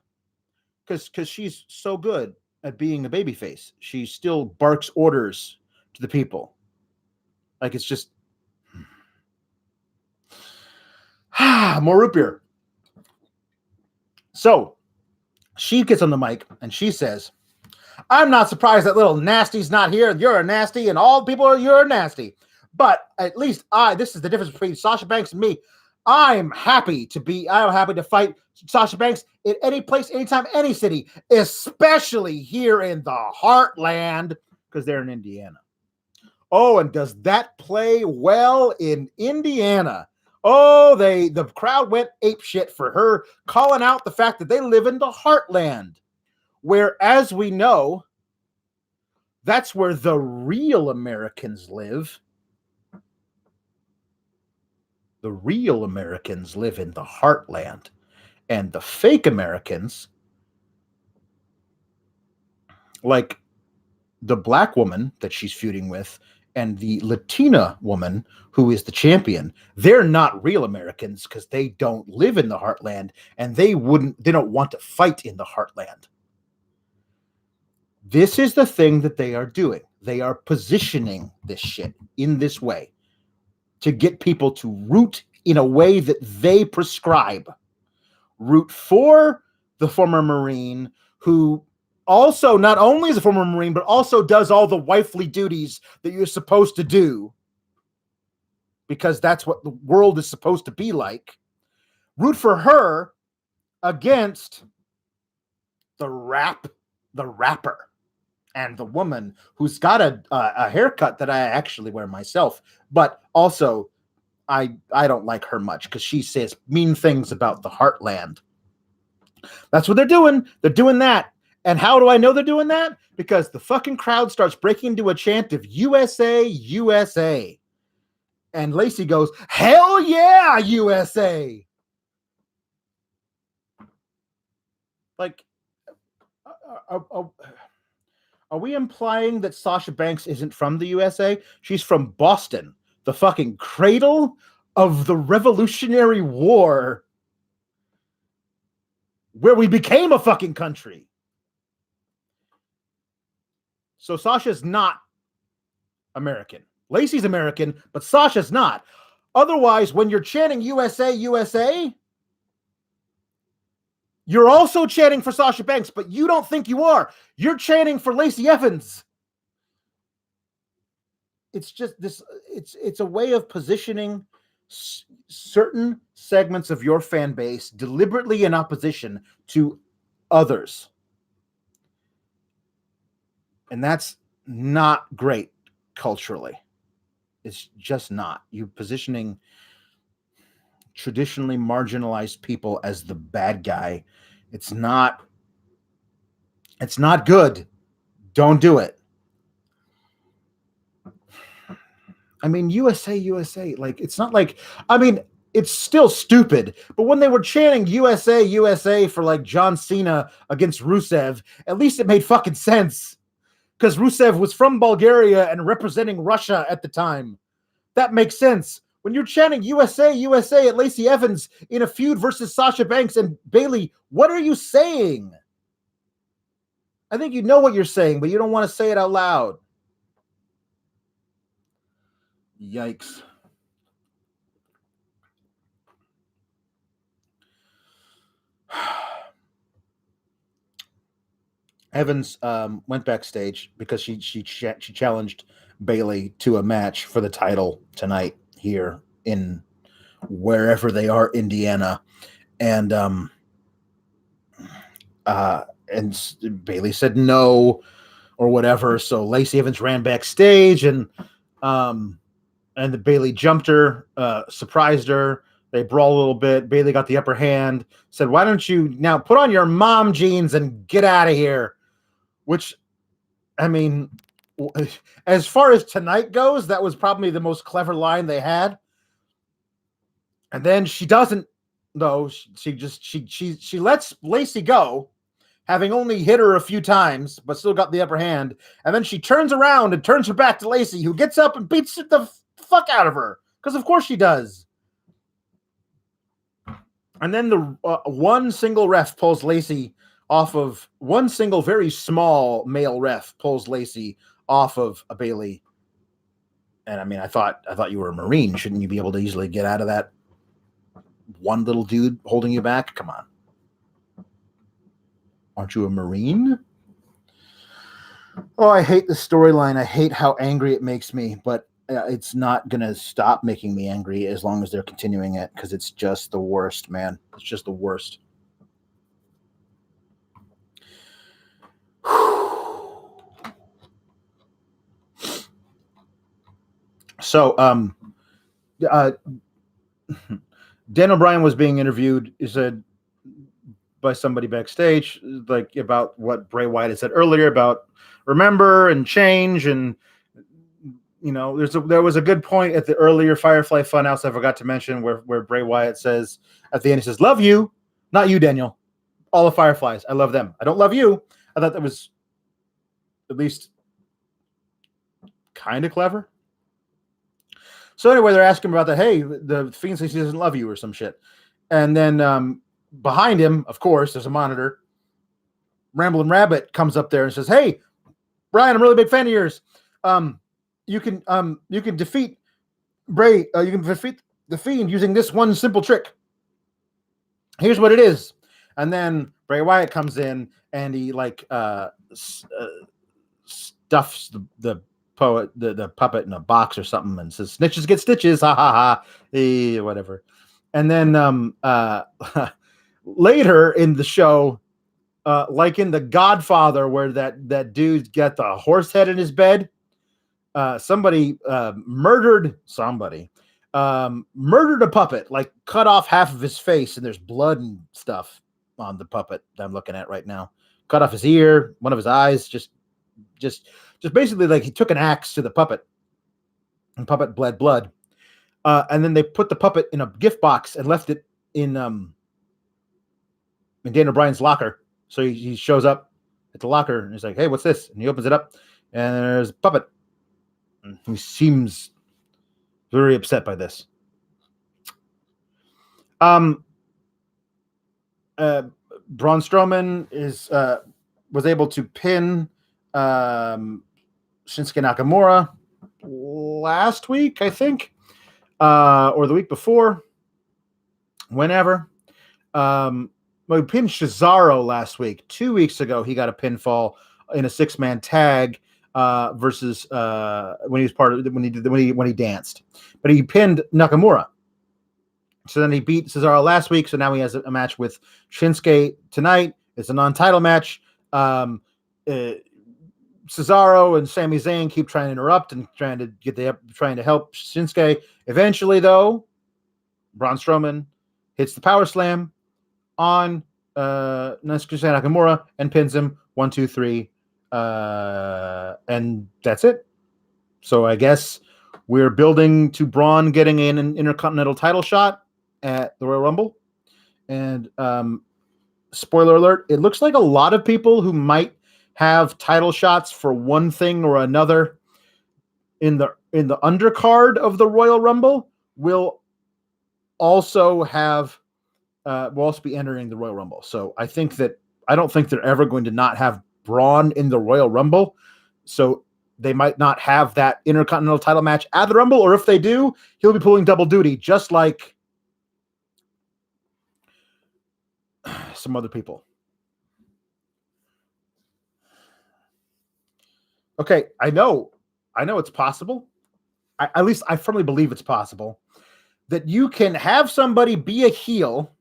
Because she's so good at being a babyface. She still barks orders to the people. Like, it's just more root beer. So she gets on the mic and she says, I'm not surprised that little nasty's not here. You're a nasty and all people you're nasty. But at least this is the difference between Sasha Banks and me. I'm happy to fight Sasha Banks in any place, anytime, any city, especially here in the heartland, because they're in Indiana. Oh, and does that play well in Indiana? Oh, the crowd went apeshit for her calling out the fact that they live in the heartland, where, as we know, that's where the real Americans live. The real Americans live in the heartland, and the fake Americans, like the black woman that she's feuding with and the Latina woman who is the champion, they're not real Americans because they don't live in the heartland and they don't want to fight in the heartland. This is the thing that they are doing. They are positioning this shit in this way to get people to root in a way that they prescribe. Root for the former Marine, who also not only is a former Marine, but also does all the wifely duties that you're supposed to do, because that's what the world is supposed to be like. Root for her against the rapper, and the woman who's got a haircut that I actually wear myself, but also I don't like her much because she says mean things about the heartland. That's what they're doing. They're doing that. And how do I know they're doing that? Because the fucking crowd starts breaking into a chant of USA, USA. And Lacey goes, hell yeah, USA. Like, Are we implying that Sasha Banks isn't from the USA? She's from Boston, the fucking cradle of the Revolutionary War, where we became a fucking country. So Sasha's not American. Lacey's American, but Sasha's not. Otherwise, when you're chanting USA, USA, you're also chanting for Sasha Banks, but you don't think you are. You're chanting for Lacey Evans. It's just this, it's a way of positioning certain segments of your fan base deliberately in opposition to others. And that's not great culturally. It's just not. You're positioning traditionally marginalized people as the bad guy. It's not good. Don't do it. I mean, USA, USA, like, it's not like, I mean, it's still stupid, but when they were chanting USA, USA for like John Cena against Rusev, at least it made fucking sense, because Rusev was from Bulgaria and representing Russia at the time. That makes sense. When you're chanting USA, USA at Lacey Evans in a feud versus Sasha Banks and Bayley, what are you saying? I think you know what you're saying, but you don't want to say it out loud. Yikes. Evans went backstage because she challenged Bayley to a match for the title tonight here in wherever they are, Indiana, and Bayley said no or whatever. So Lacey Evans ran backstage, and the Bayley jumped her, surprised her. They brawled a little bit. Bayley got the upper hand, said, "Why don't you now put on your mom jeans and get out of here?" Which, I mean, as far as tonight goes, that was probably the most clever line they had. And then she doesn't, though. She lets Lacey go, having only hit her a few times, but still got the upper hand. And then she turns around and turns her back to Lacey, who gets up and beats the fuck out of her, because of course she does. And then the one single ref pulls Lacey off of, one single very small male ref pulls Lacey off of a Bayley. And I mean, I thought you were a Marine. Shouldn't you be able to easily get out of that one little dude holding you back? Come on. Aren't you a Marine? Oh, I hate the storyline. I hate how angry it makes me, but it's not going to stop making me angry as long as they're continuing it, because it's just the worst, man. It's just the worst. So, Dan O'Brien was being interviewed. He said by somebody backstage, like, about what Bray Wyatt had said earlier about remember and change, and you know, there was a good point at the earlier Firefly Funhouse I forgot to mention where Bray Wyatt says at the end, he says, "Love you, not you, Daniel. All the Fireflies, I love them. I don't love you." I thought that was at least kind of clever. So anyway, they're asking about that. Hey, the Fiend says he doesn't love you or some shit. And then behind him, of course, there's a monitor. Ramblin' Rabbit comes up there and says, "Hey, Brian, I'm a really big fan of yours. You can defeat Bray. You can defeat the Fiend using this one simple trick. Here's what it is." And then Bray Wyatt comes in and he like stuffs the puppet in a box or something and says, "Snitches get stitches, ha ha ha," whatever. And then later in the show, like in The Godfather, where that dude's got the horse head in his bed, somebody murdered a puppet, like cut off half of his face, and there's blood and stuff on the puppet that I'm looking at right now. Cut off his ear, one of his eyes, just basically like he took an axe to the puppet, and puppet bled blood. And then they put the puppet in a gift box and left it in Dan O'Brien's locker. So he shows up at the locker, and he's like, "Hey, what's this?" And he opens it up, and there's Puppet. And he seems very upset by this. Braun Strowman was able to pin Shinsuke Nakamura last week, I think, or the week before, whenever. We pinned Cesaro last week. 2 weeks ago, he got a pinfall in a 6-man tag versus when he danced, but he pinned Nakamura. So then he beat Cesaro last week. So now he has a match with Shinsuke tonight. It's a non-title match. Cesaro and Sami Zayn keep trying to interrupt and trying to help Shinsuke. Eventually, though, Braun Strowman hits the power slam on Shinsuke Nakamura and pins him 1, 2, 3, and that's it. So I guess we're building to Braun getting an Intercontinental title shot at the Royal Rumble. And spoiler alert, it looks like a lot of people who might have title shots for one thing or another in the undercard of the Royal Rumble will also be entering the Royal Rumble. So I don't think they're ever going to not have Braun in the Royal Rumble. So they might not have that Intercontinental title match at the Rumble, or if they do, he'll be pulling double duty, just like some other people. Okay, I know it's possible. At least I firmly believe it's possible that you can have somebody be a heel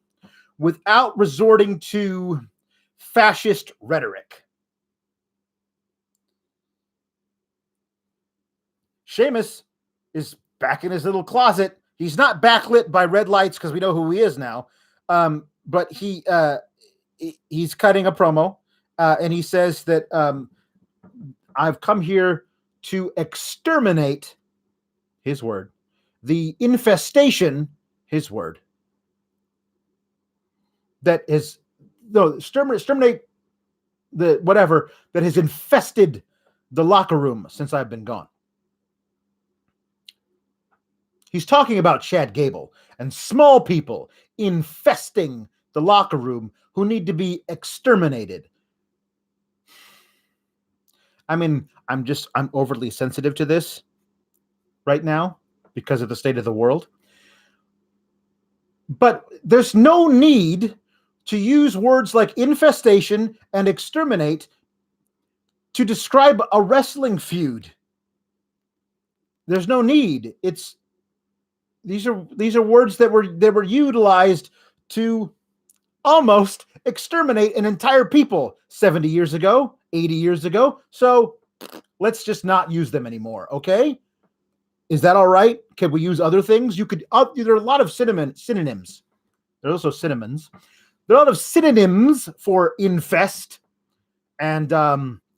without resorting to fascist rhetoric. Sheamus is back in his little closet. He's not backlit by red lights because we know who he is now. But he's cutting a promo, and he says that I've come here to exterminate, his word, the infestation, his word, exterminate the whatever that has infested the locker room since I've been gone. He's talking about Chad Gable and small people infesting the locker room who need to be exterminated. I mean, I'm overly sensitive to this right now because of the state of the world. But there's no need to use words like infestation and exterminate to describe a wrestling feud. There's no need. These are words that were utilized to almost exterminate an entire people 70 years ago, 80 years ago. So let's just not use them anymore. Okay. Is that all right? Can we use other things? There are a lot of synonyms. There are also synonyms. There are a lot of synonyms for infest and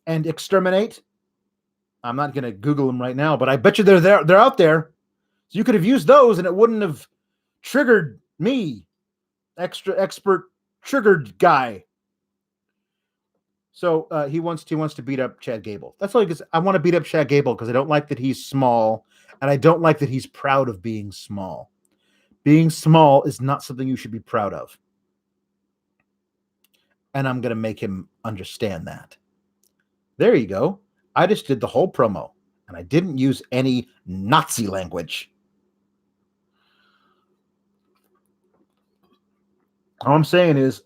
exterminate. I'm not going to Google them right now, but I bet you they're there. They're out there. So you could have used those and it wouldn't have triggered me, extra expert triggered guy. So he wants to beat up Chad Gable. That's all he gets. I want to beat up Chad Gable because I don't like that he's small, and I don't like that he's proud of being small. Being small is not something you should be proud of. And I'm going to make him understand that. There you go. I just did the whole promo, and I didn't use any Nazi language. All I'm saying is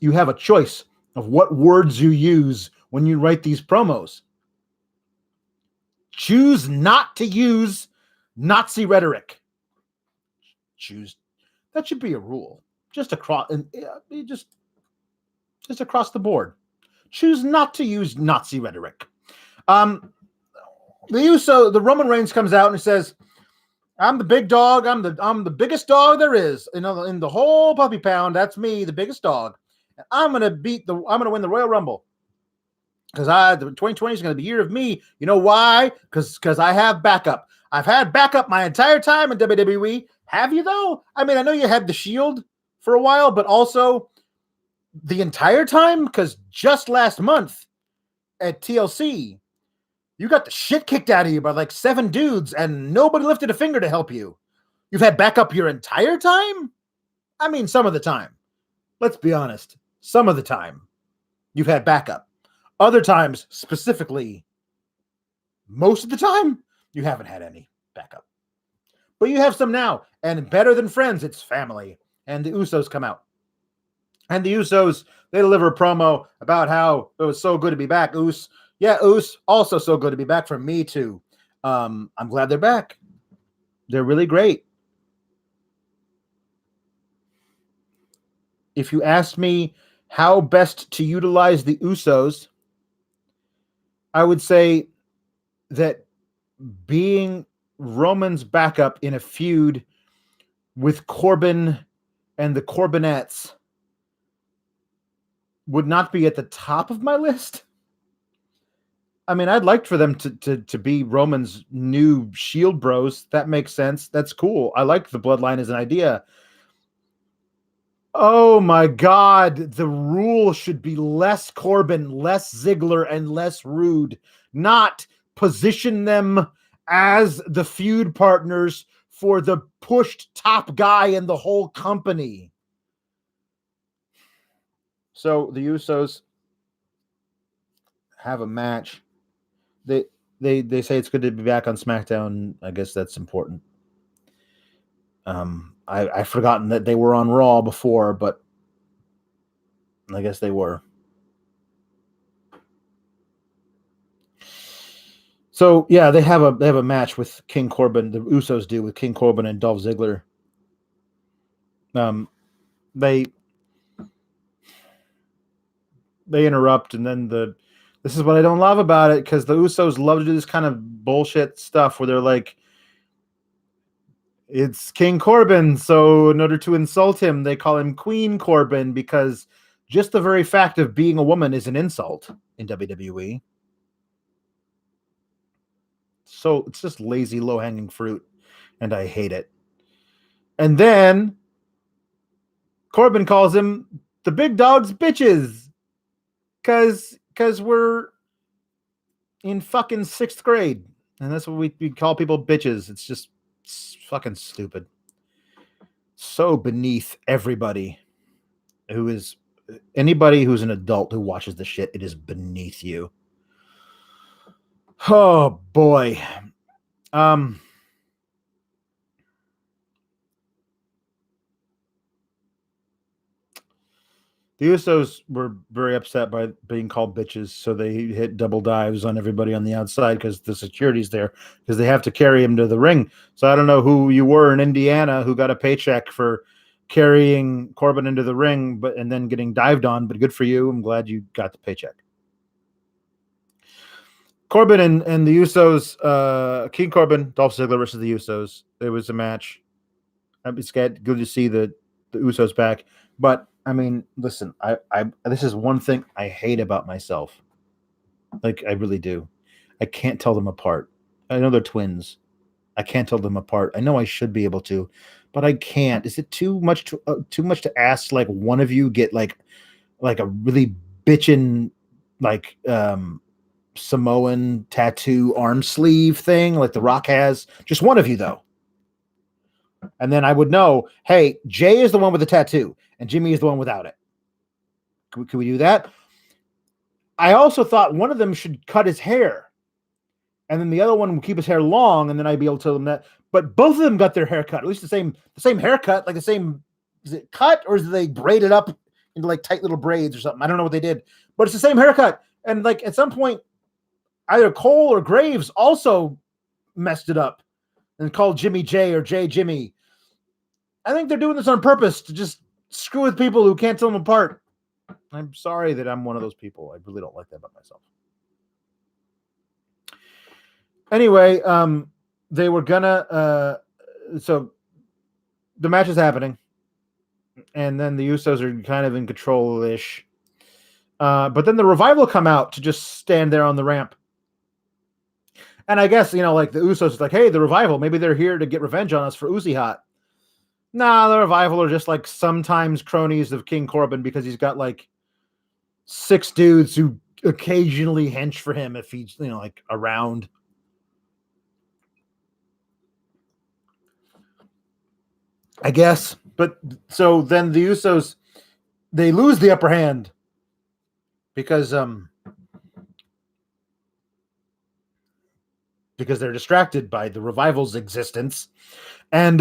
you have a choice of what words you use when you write these promos. Choose not to use Nazi rhetoric. That should be a rule. Just across the board. Choose not to use Nazi rhetoric. The Roman Reigns comes out and says, I'm the big dog. I'm the biggest dog there is. In the whole puppy pound, that's me, the biggest dog. And I'm gonna win the Royal Rumble. Because the 2020 is gonna be the year of me. You know why? Because I have backup. I've had backup my entire time in WWE. Have you though? I mean, I know you had the Shield for a while, but also the entire time, because just last month at TLC, you got the shit kicked out of you by like 7 dudes and nobody lifted a finger to help you. You've had backup your entire time? I mean, some of the time. Let's be honest. Some of the time, you've had backup. Other times, specifically, most of the time, you haven't had any backup. But you have some now. And better than friends, it's family. And the Usos come out. And the Usos, they deliver a promo about how it was so good to be back, Us. Yeah, Us, also so good to be back from me, too. I'm glad they're back. They're really great. If you asked me how best to utilize the Usos, I would say that being Roman's backup in a feud with Corbin and the Corbinettes would not be at the top of my list. I mean, I'd like for them to be Roman's new Shield bros. That makes sense. That's cool. I like the bloodline as an idea. Oh my God. The rule should be less Corbin, less Ziggler, and less Rude. Not position them as the feud partners for the pushed top guy in the whole company. So the Usos have a match. They say it's good to be back on SmackDown. I guess that's important. I've forgotten that they were on Raw before, but I guess they were. So yeah, they have a match with King Corbin. The Usos do with King Corbin and Dolph Ziggler. They interrupt, and then this is what I don't love about it, because the Usos love to do this kind of bullshit stuff where they're like, it's King Corbin, so in order to insult him, they call him Queen Corbin, because just the very fact of being a woman is an insult in WWE. So it's just lazy, low-hanging fruit, and I hate it. And then Corbin calls him the big dog's bitches, because we're in fucking 6th grade, and that's what we call people bitches. It's fucking stupid. So beneath everybody anybody who's an adult who watches the shit. It is beneath you. Oh boy. The Usos were very upset by being called bitches, so they hit double dives on everybody on the outside because the security's there, because they have to carry him to the ring. So I don't know who you were in Indiana who got a paycheck for carrying Corbin into the ring and then getting dived on, but good for you. I'm glad you got the paycheck. Corbin and the Usos, King Corbin, Dolph Ziggler versus the Usos. It was a match. It's good to see the Usos back. But I mean, listen, I this is one thing I hate about myself. Like, I really do. I can't tell them apart. I know they're twins. I can't tell them apart. I know I should be able to, but I can't. Is it too much to ask? Like, one of you get like a really bitchin' like Samoan tattoo arm sleeve thing like The Rock has. Just one of you though. And then I would know, hey, Jay is the one with the tattoo and Jimmy is the one without it. Can we do that? I also thought one of them should cut his hair, and then the other one would keep his hair long, and then I'd be able to tell them that. But both of them got their hair cut, at least the same haircut, like the same. Is it cut, or is it they braid it up into like tight little braids or something? I don't know what they did, but it's the same haircut. And like at some point, either Cole or Graves also messed it up and called Jimmy J or J Jimmy. I think they're doing this on purpose to just screw with people who can't tell them apart. I'm sorry that I'm one of those people. I really don't like that about myself. Anyway, they were gonna so the match is happening, and then the Usos are kind of in control-ish. But then the Revival come out to just stand there on the ramp. And I guess, like the Usos is like, hey, the Revival, maybe they're here to get revenge on us for Uzi Hot. Nah, the Revival are just like sometimes cronies of King Corbin because he's got like 6 dudes who occasionally hench for him if he's, like around. I guess. But so then the Usos, they lose the upper hand because they're distracted by the Revival's existence. And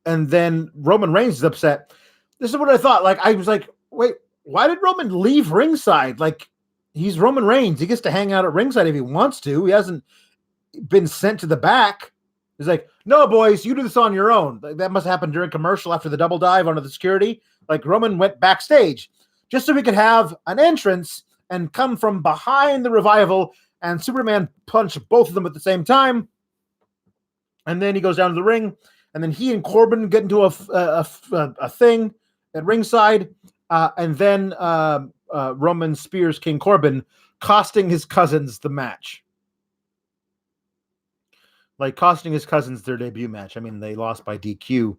then Roman Reigns is upset. This is what I thought. Like, I was like, wait, why did Roman leave ringside? Like, he's Roman Reigns. He gets to hang out at ringside if he wants to. He hasn't been sent to the back. He's like, no, boys, you do this on your own. That must happen during commercial after the double dive onto the security. Like, Roman went backstage just so we could have an entrance and come from behind the Revival and Superman punch both of them at the same time. And then he goes down to the ring, and then he and Corbin get into a thing at ringside, and then Roman spears King Corbin, costing his cousins the match. Like, costing his cousins their debut match. I mean, they lost by DQ.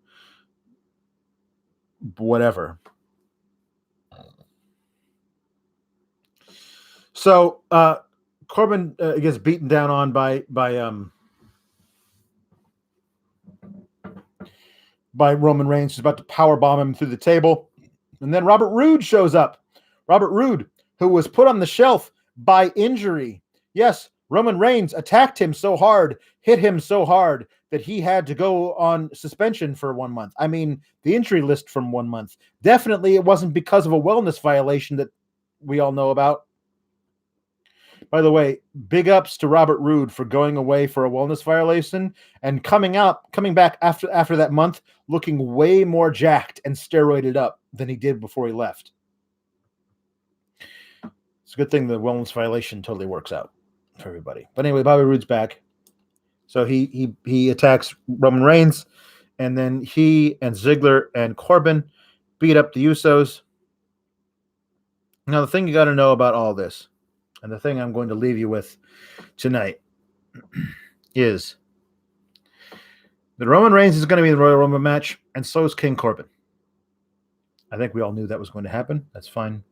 Whatever. So, Corbin gets beaten down on by Roman Reigns, who's about to powerbomb him through the table. And then Robert Roode shows up. Robert Roode, who was put on the shelf by injury. Yes, Roman Reigns attacked him so hard, hit him so hard, that he had to go on suspension for 1 month. I mean, the injury list from 1 month. Definitely it wasn't because of a wellness violation that we all know about. By the way, big ups to Robert Roode for going away for a wellness violation and coming back after that month looking way more jacked and steroided up than he did before he left. It's a good thing the wellness violation totally works out for everybody. But anyway, Bobby Roode's back. So he attacks Roman Reigns, and then he and Ziggler and Corbin beat up the Usos. Now, the thing you got to know about all this, and the thing I'm going to leave you with tonight, is that Roman Reigns is going to be in the Royal Rumble match, and so is King Corbin. I think we all knew that was going to happen. That's fine.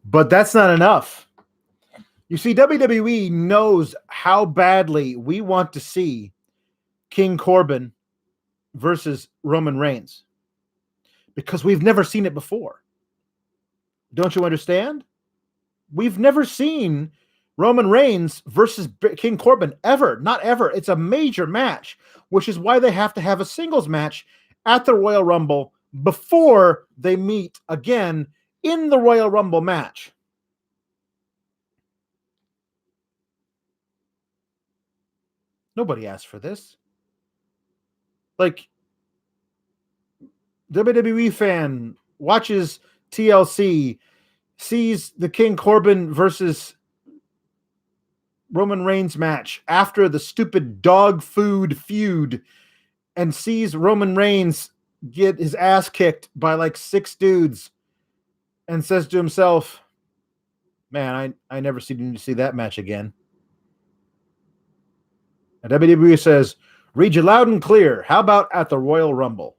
But that's not enough. You see, WWE knows how badly we want to see King Corbin versus Roman Reigns, because we've never seen it before. Don't you understand? We've never seen Roman Reigns versus King Corbin ever. Not ever. It's a major match, which is why they have to have a singles match at the Royal Rumble before they meet again in the Royal Rumble match. Nobody asked for this. Like, WWE fan watches TLC, sees the King Corbin versus Roman Reigns match after the stupid dog food feud, and sees Roman Reigns get his ass kicked by like 6 dudes, and says to himself, man, I never need to see that match again. And WWE says, read you loud and clear. How about at the Royal Rumble?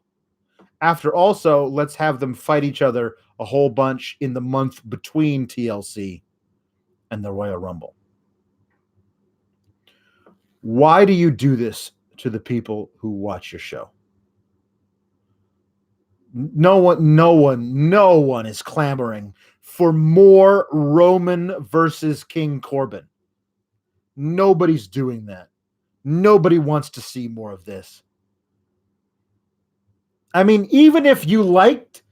After also, let's have them fight each other a whole bunch in the month between TLC and the Royal Rumble. Why do you do this to the people who watch your show? No one is clamoring for more Roman versus King Corbin. Nobody's doing that. Nobody wants to see more of this. I mean, even if you liked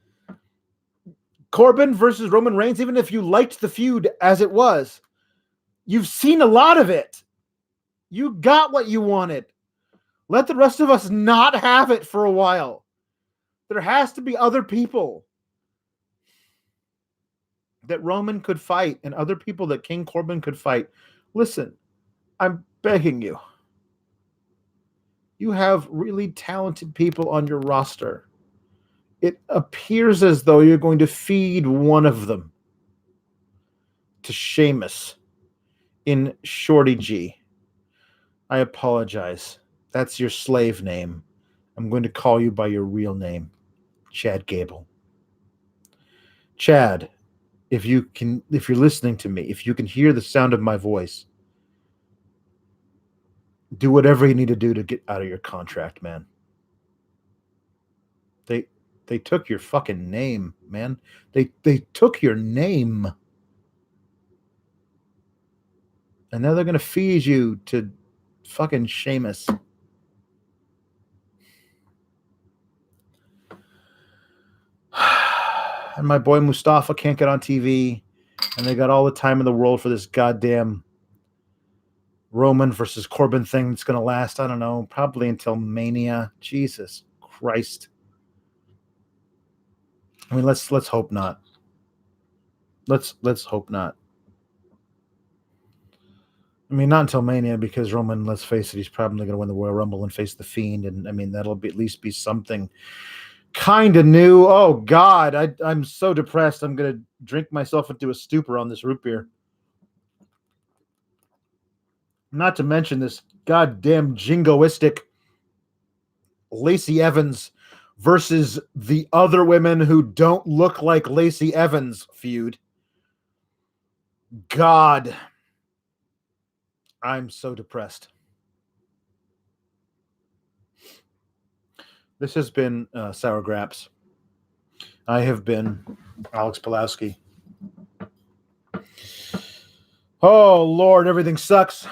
Corbin versus Roman Reigns, even if you liked the feud as it was, you've seen a lot of it. You got what you wanted. Let the rest of us not have it for a while. There has to be other people that Roman could fight and other people that King Corbin could fight. Listen, I'm begging you. You have really talented people on your roster. It appears as though you're going to feed one of them to Sheamus in Shorty G. I apologize. That's your slave name. I'm going to call you by your real name, Chad Gable. Chad, if you're listening to me, if you can hear the sound of my voice, do whatever you need to do to get out of your contract, man. They took your fucking name, man. They took your name. And now they're going to feed you to fucking Sheamus. And my boy Mustafa can't get on TV. And they got all the time in the world for this goddamn Roman versus Corbin thing that's going to last, I don't know, probably until Mania. Jesus Christ. I mean, let's hope not. Let's hope not. I mean, not until Mania, because Roman, let's face it, he's probably going to win the Royal Rumble and face the Fiend, and I mean that'll be at least be something kind of new. Oh God, I'm so depressed. I'm going to drink myself into a stupor on this root beer. Not to mention this goddamn jingoistic Lacey Evans versus the other women who don't look like Lacey Evans feud. God, I'm so depressed. This has been Sour Graps. I have been Alex Pawlowski. Oh, Lord, everything sucks.